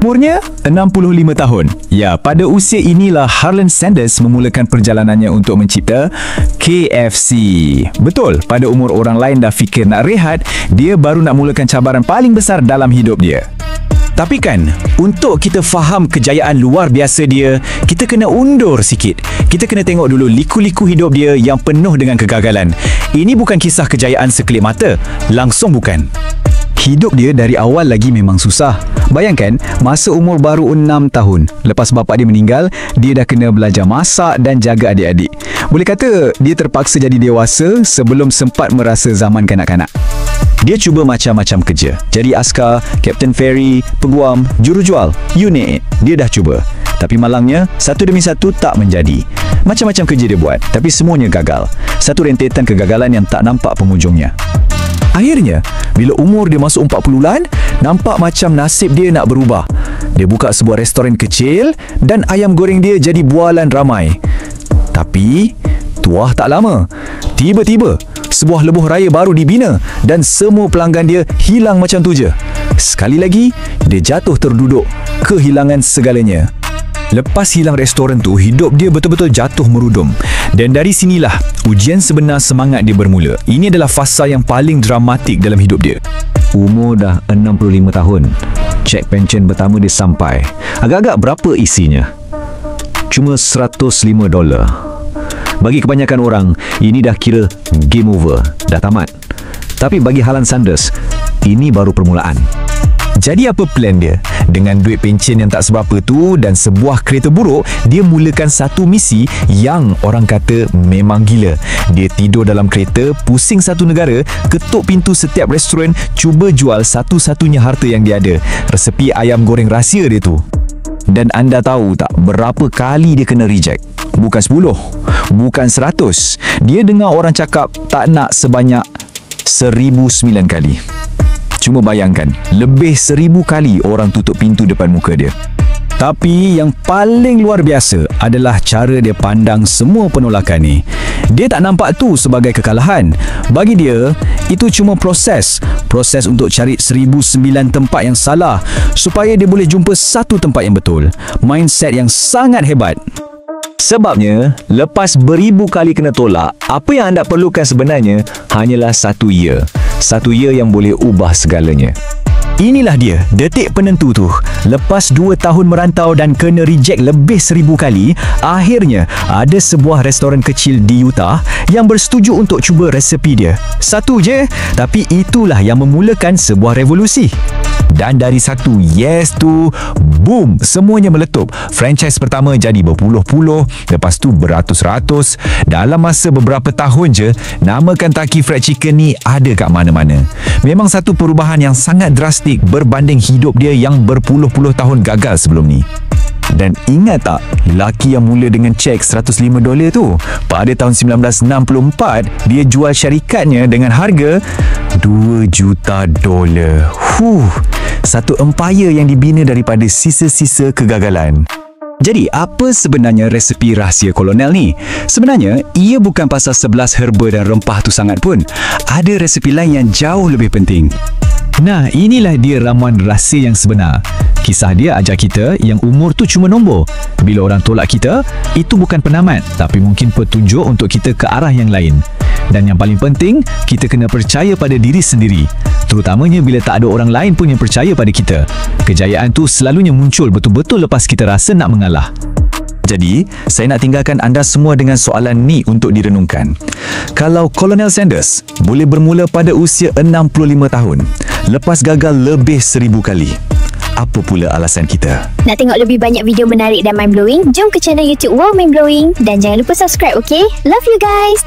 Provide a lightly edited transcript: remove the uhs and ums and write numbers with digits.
Umurnya 65 tahun. Ya, pada usia inilah Harlan Sanders memulakan perjalanannya untuk mencipta KFC. Betul, pada umur orang lain dah fikir nak rehat, dia baru nak mulakan cabaran paling besar dalam hidup dia. Tapi kan, untuk kita faham kejayaan luar biasa dia, kita kena undur sikit. Kita kena tengok dulu liku-liku hidup dia yang penuh dengan kegagalan. Ini bukan kisah kejayaan sekelip mata. Langsung bukan. Hidup dia dari awal lagi memang susah. Bayangkan, masa umur baru 6 tahun, lepas bapa dia meninggal, dia dah kena belajar masak dan jaga adik-adik. Boleh kata, dia terpaksa jadi dewasa sebelum sempat merasa zaman kanak-kanak. Dia cuba macam-macam kerja. Jadi askar, Captain Ferry, peguam, jurujual, you name it. Dia dah cuba. Tapi malangnya, satu demi satu tak menjadi. Macam-macam kerja dia buat, tapi semuanya gagal. Satu rentetan kegagalan yang tak nampak penghujungnya. Akhirnya, bila umur dia masuk 40-an, nampak macam nasib dia nak berubah. Dia buka sebuah restoran kecil dan ayam goreng dia jadi bualan ramai. Tapi, tuah tak lama. Tiba-tiba, sebuah lebuh raya baru dibina dan semua pelanggan dia hilang macam tu je. Sekali lagi, dia jatuh terduduk, kehilangan segalanya. Lepas hilang restoran tu, hidup dia betul-betul jatuh merudum. Dan dari sinilah ujian sebenar semangat dia bermula. Ini adalah fasa yang paling dramatik dalam hidup dia. Umur dah 65 tahun. Cek pension pertama dia sampai. Agak-agak berapa isinya? Cuma $105. Bagi kebanyakan orang, ini dah kira game over, dah tamat. Tapi bagi Harlan Sanders, ini baru permulaan. Jadi apa plan dia? Dengan duit pencen yang tak seberapa tu dan sebuah kereta buruk, dia mulakan satu misi yang orang kata memang gila. Dia tidur dalam kereta, pusing satu negara, ketuk pintu setiap restoran, cuba jual satu-satunya harta yang dia ada, resepi ayam goreng rahsia dia tu. Dan anda tahu tak berapa kali dia kena reject? Bukan 10, bukan 100. Dia dengar orang cakap tak nak sebanyak 1009 kali. Cuma bayangkan, lebih 1000 kali orang tutup pintu depan muka dia. Tapi yang paling luar biasa adalah cara dia pandang semua penolakan ni. Dia tak nampak tu sebagai kekalahan. Bagi dia, itu cuma proses. Proses untuk cari 1009 tempat yang salah supaya dia boleh jumpa satu tempat yang betul. Mindset yang sangat hebat. Sebabnya, lepas beribu kali kena tolak, apa yang anda perlukan sebenarnya hanyalah satu ya. Satu ya yang boleh ubah segalanya. Inilah dia, detik penentu tu. Lepas 2 tahun merantau dan kena reject lebih 1000 kali, akhirnya ada sebuah restoran kecil di Utah yang bersetuju untuk cuba resepi dia. Satu je, tapi itulah yang memulakan sebuah revolusi. Dan dari satu yes tu, boom, semuanya meletup. Franchise pertama jadi berpuluh-puluh, lepas tu beratus-ratus. Dalam masa beberapa tahun je, nama Kentucky Fried Chicken ni ada kat mana-mana. Memang satu perubahan yang sangat drastik berbanding hidup dia yang berpuluh-puluh tahun gagal sebelum ni. Dan ingat tak, laki yang mula dengan cek $105 tu, pada tahun 1964, dia jual syarikatnya dengan harga $2 juta. Satu empire yang dibina daripada sisa-sisa kegagalan. Jadi, apa sebenarnya resepi rahsia kolonel ni? Sebenarnya, ia bukan pasal 11 herba dan rempah tu sangat pun. Ada resepi lain yang jauh lebih penting. Nah, inilah dia ramuan rahsia yang sebenar. Kisah dia ajar kita yang umur tu cuma nombor. Bila orang tolak kita, itu bukan penamat, tapi mungkin petunjuk untuk kita ke arah yang lain. Dan yang paling penting, kita kena percaya pada diri sendiri. Terutamanya bila tak ada orang lain pun yang percaya pada kita. Kejayaan tu selalunya muncul betul-betul lepas kita rasa nak mengalah. Jadi, saya nak tinggalkan anda semua dengan soalan ni untuk direnungkan. Kalau Colonel Sanders boleh bermula pada usia 65 tahun, lepas gagal lebih 1000 kali, apa pula alasan kita? Nak tengok lebih banyak video menarik dan mind-blowing? Jom ke channel YouTube Wow Mind Blowing dan jangan lupa subscribe, okay? Love you guys!